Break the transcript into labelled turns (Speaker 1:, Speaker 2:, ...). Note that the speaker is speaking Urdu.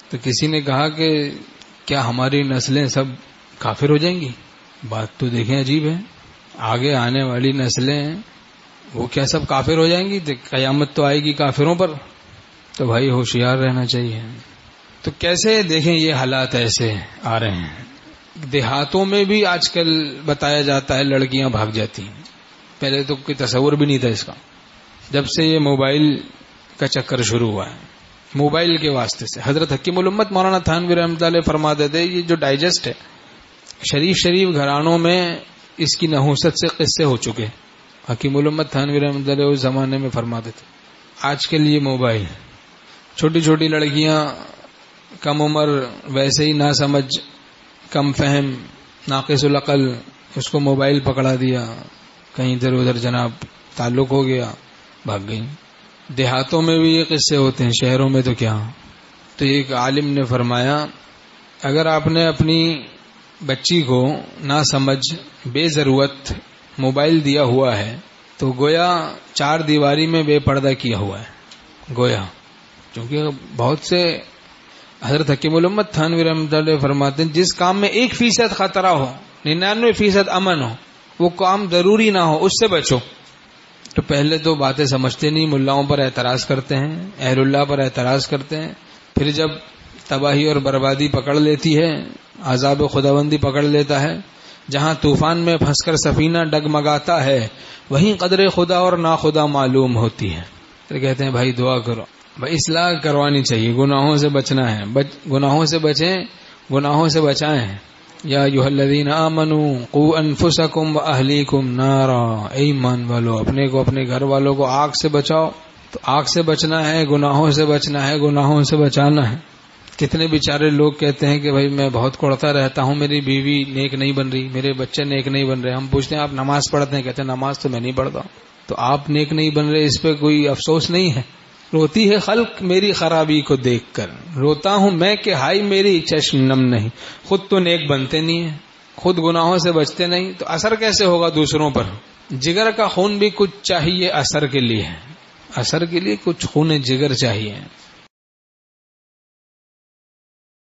Speaker 1: تو کسی نے کہا کہ کیا ہماری نسلیں سب کافر ہو جائیں گی؟ بات تو دیکھیں عجیب ہے، آگے آنے والی نسلیں وہ کیا سب کافر ہو جائیں گی؟ قیامت تو آئے گی کافروں پر، تو بھائی ہوشیار رہنا چاہیے۔ تو کیسے دیکھیں یہ حالات ایسے آ رہے ہیں۔ دیہاتوں میں بھی آج کل بتایا جاتا ہے لڑکیاں بھاگ جاتی ہیں، پہلے تو کوئی تصور بھی نہیں تھا اس کا، جب سے یہ موبائل کا چکر شروع ہوا ہے، موبائل کے واسطے سے۔ حضرت حکیم الامت مولانا تھانوی رحمۃ اللہ علیہ فرماتے تھے یہ جو ڈائجسٹ ہے، شریف گھرانوں میں اس کی نحوست سے قصے ہو چکے۔ حکیم الامت تھانوی رحمۃ اللہ علیہ اس زمانے میں فرماتے تھے آج کے لیے موبائل، چھوٹی چھوٹی لڑکیاں کم عمر، ویسے ہی ناسمجھ، کم فہم، ناقص العقل، اس کو موبائل پکڑا دیا، کہیں ادھر ادھر جناب تعلق ہو گیا، بھاگ گئی۔ دیہاتوں میں بھی یہ قصے ہوتے ہیں، شہروں میں تو کیا۔ تو ایک عالم نے فرمایا اگر آپ نے اپنی بچی کو نہ سمجھ بے ضرورت موبائل دیا ہوا ہے تو گویا چار دیواری میں بے پردہ کیا ہوا ہے، گویا، کیونکہ بہت سے حضرت حکیم الامت تھانوی رحمۃ اللہ علیہ فرماتے ہیں جس کام میں 1% خطرہ ہو، 99% امن ہو، وہ کام ضروری نہ ہو، اس سے بچو۔ تو پہلے تو باتیں سمجھتے نہیں، ملاؤں پر اعتراض کرتے ہیں، اہل اللہ پر اعتراض کرتے ہیں، پھر جب تباہی اور بربادی پکڑ لیتی ہے، عذاب خداوندی پکڑ لیتا ہے، جہاں طوفان میں پھنس کر سفینہ ڈگمگاتا ہے وہیں قدر خدا اور ناخدا معلوم ہوتی ہے۔ پھر کہتے ہیں بھائی دعا کرو، بھائی اصلاح کروانی چاہیے، گناہوں سے بچنا ہے، گناہوں سے بچیں، گناہوں سے بچائیں۔ یا ایھا الذین آمنوا قوا انفسکم واہلیکم نارا، اے ایمان والو اپنے کو اپنے گھر والوں کو آگ سے بچاؤ۔ تو آگ سے بچنا ہے، گناہوں سے بچنا ہے، گناہوں سے بچانا ہے۔ کتنے بیچارے لوگ کہتے ہیں کہ بھائی میں بہت کوڑتا رہتا ہوں، میری بیوی نیک نہیں بن رہی، میرے بچے نیک نہیں بن رہے۔ ہم پوچھتے ہیں آپ نماز پڑھتے ہیں؟ کہتے ہیں نماز تو میں نہیں پڑھتا۔ تو آپ نیک نہیں بن رہے، اس پہ کوئی افسوس نہیں ہے؟ روتی ہے خلق میری خرابی کو دیکھ کر، روتا ہوں میں کہ ہائی میری چشم نم نہیں۔ خود تو نیک بنتے نہیں ہیں، خود گناہوں سے بچتے نہیں، تو اثر کیسے ہوگا دوسروں پر؟ جگر کا خون بھی کچھ چاہیے اثر کے لیے، اثر کے لیے کچھ خون جگر چاہیے۔